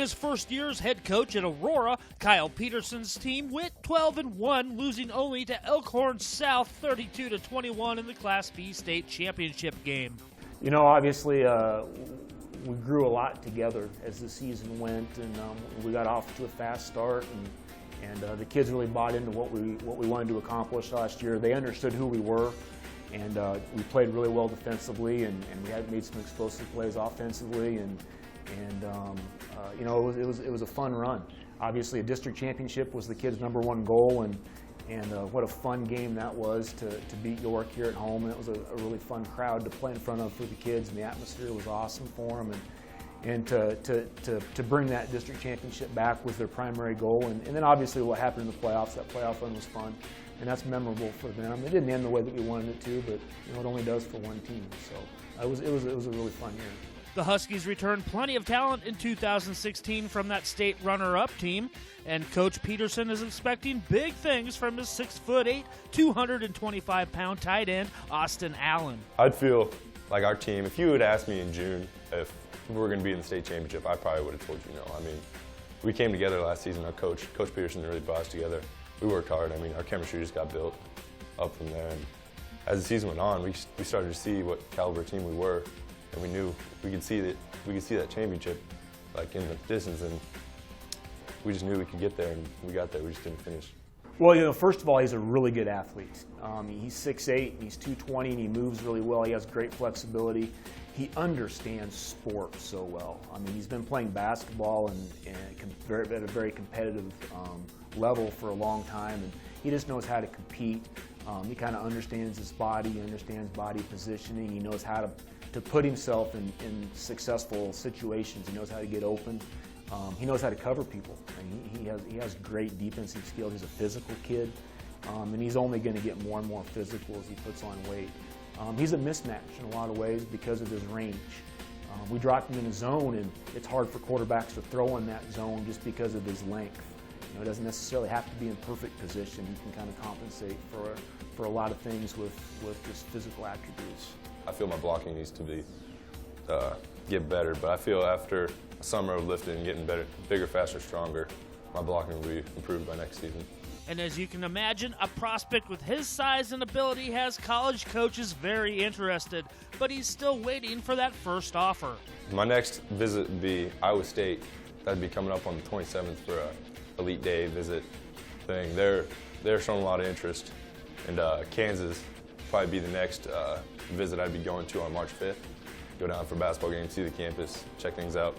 his first year as head coach at Aurora, Kyle Peterson's team went 12-1, losing only to Elkhorn South 32-21 in the Class B state championship game. You know, obviously, we grew a lot together as the season went, and we got off to a fast start, and the kids really bought into what we wanted to accomplish last year. They understood who we were, and we played really well defensively, and we had made some explosive plays offensively, and you know, it was a fun run. Obviously, a district championship was the kids' #1 goal, and what a fun game that was to beat York here at home. And it was a really fun crowd to play in front of for the kids, and the atmosphere was awesome for them. And to bring that district championship back was their primary goal. And then obviously what happened in the playoffs, that playoff run was fun, and that's memorable for them. It didn't end the way that we wanted it to, but you know, it only does for one team. So it was a really fun year. The Huskies returned plenty of talent in 2016 from that state runner-up team, and Coach Peterson is expecting big things from his 6'8", 225-pound tight end, Austin Allen. I'd feel like our team, if you had asked me in June if we were going to be in the state championship, I probably would have told you no. I mean, we came together last season. Our Coach Peterson really brought us together. We worked hard. I mean, our chemistry just got built up from there. And as the season went on, we started to see what caliber team we were. And we knew we could see that championship like in the distance, and we just knew we could get there, and we got there. We just didn't finish. Well, you know, first of all, he's a really good athlete. He's 6'8", and he's 220, and he moves really well. He has great flexibility. He understands sport so well. I mean, he's been playing basketball at a very competitive level for a long time, and he just knows how to compete. He kind of understands his body, he understands body positioning, he knows how to put himself in successful situations. He knows how to get open. He knows how to cover people. And he has great defensive skills. He's a physical kid, and he's only going to get more and more physical as he puts on weight. He's a mismatch in a lot of ways because of his range. We dropped him in a zone, and it's hard for quarterbacks to throw in that zone just because of his length. You know, it doesn't necessarily have to be in perfect position. He can kind of compensate for a lot of things with just physical attributes. I feel my blocking needs to get better, but I feel after a summer of lifting and getting better, bigger, faster, stronger, my blocking will be improved by next season. And as you can imagine, a prospect with his size and ability has college coaches very interested, but he's still waiting for that first offer. My next visit would be Iowa State. That'd be coming up on the 27th for a Elite Day visit thing. They're showing a lot of interest, and Kansas probably be the next visit I'd be going to on March 5th. Go down for a basketball game, see the campus, check things out.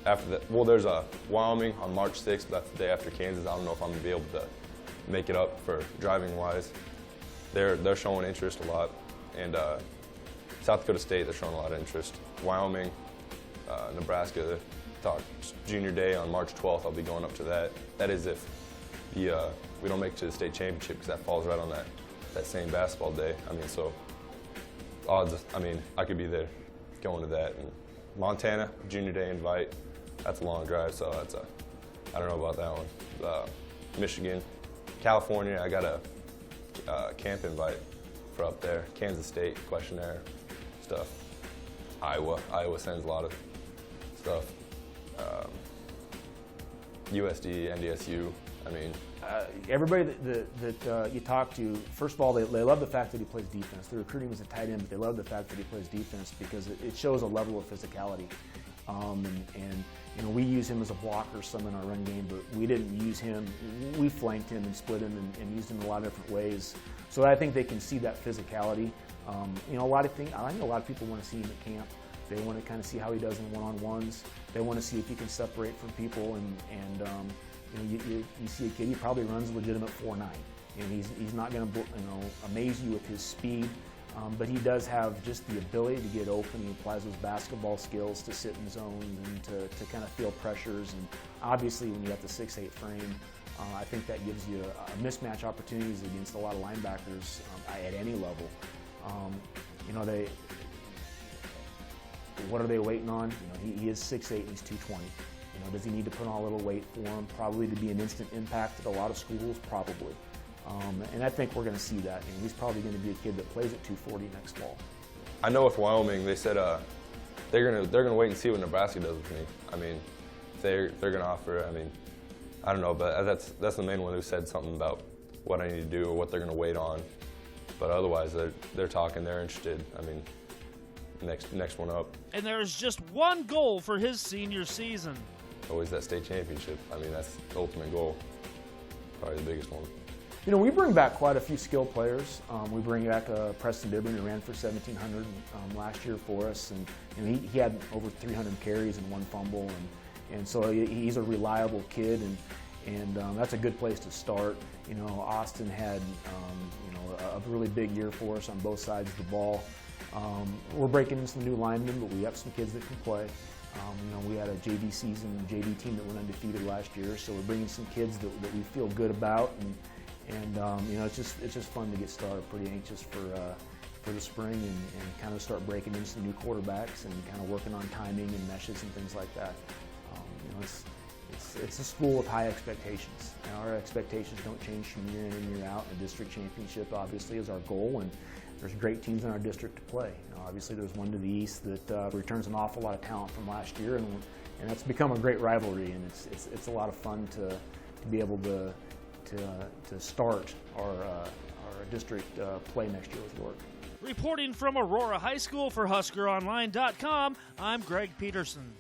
After that, well, there's a Wyoming on March 6th. That's the day after Kansas. I don't know if I'm gonna be able to make it up for driving wise. They're showing interest a lot, and South Dakota State, they're showing a lot of interest. Wyoming, Nebraska, junior day on March 12th. I'll be going up to that. That is if we don't make it to the state championship, because that falls right on that same basketball day. I mean, so odds. I mean, I could be there going to that. And Montana, junior day invite. That's a long drive, so I don't know about that one. Michigan, California, I got a camp invite for up there. Kansas State, questionnaire stuff. Iowa sends a lot of stuff. USD, NDSU. I mean, everybody that you talk to, first of all, they love the fact that he plays defense. They're recruiting him as a tight end, but they love the fact that he plays defense because it shows a level of physicality. And you know, we use him as a blocker some in our run game, but we didn't use him. We flanked him and split him and used him in a lot of different ways. So I think they can see that physicality. You know, a lot of things. I think a lot of people want to see him at camp. They want to kind of see how he does in one-on-ones. They want to see if he can separate from people. And you know, you see a kid. He probably runs a legitimate 4.9. You know, he's not going to amaze you with his speed. But he does have just the ability to get open. He applies those basketball skills to sit in zones and to kind of feel pressures. And obviously, when you have the 6'8" frame, I think that gives you a mismatch opportunities against a lot of linebackers at any level. You know, what are they waiting on? You know, he is 6'8" and he's 220. You know, does he need to put on a little weight for him? Probably to be an instant impact at a lot of schools, probably. And I think we're going to see that. And he's probably going to be a kid that plays at 240 next fall. I know with Wyoming, they said they're gonna wait and see what Nebraska does with me. I mean, they're gonna offer. I mean, I don't know, but that's the main one who said something about what I need to do or what they're gonna wait on. But otherwise, they're talking. They're interested. I mean, next one up. And there is just one goal for his senior season. Always that state championship. I mean, that's the ultimate goal. Probably the biggest one. You know, we bring back quite a few skilled players. We bring back Preston Dibben, who ran for 1,700 last year for us, and he had over 300 carries and 1 fumble, and so he's a reliable kid, and that's a good place to start. You know, Austin had a really big year for us on both sides of the ball. We're breaking in some new linemen, but we have some kids that can play. You know, we had a JV season, JV team that went undefeated last year, so we're bringing some kids that we feel good about, and you know, it's just fun to get started. Pretty anxious for the spring and kind of start breaking in some new quarterbacks and kind of working on timing and meshes and things like that. You know, it's a school with high expectations, and our expectations don't change from year in and year out. The district championship obviously is our goal, and there's great teams in our district to play. You know, obviously there's one to the east that returns an awful lot of talent from last year, and that's become a great rivalry, and it's a lot of fun to be able to start our district play next year with York. Reporting from Aurora High School for HuskerOnline.com, I'm Greg Peterson.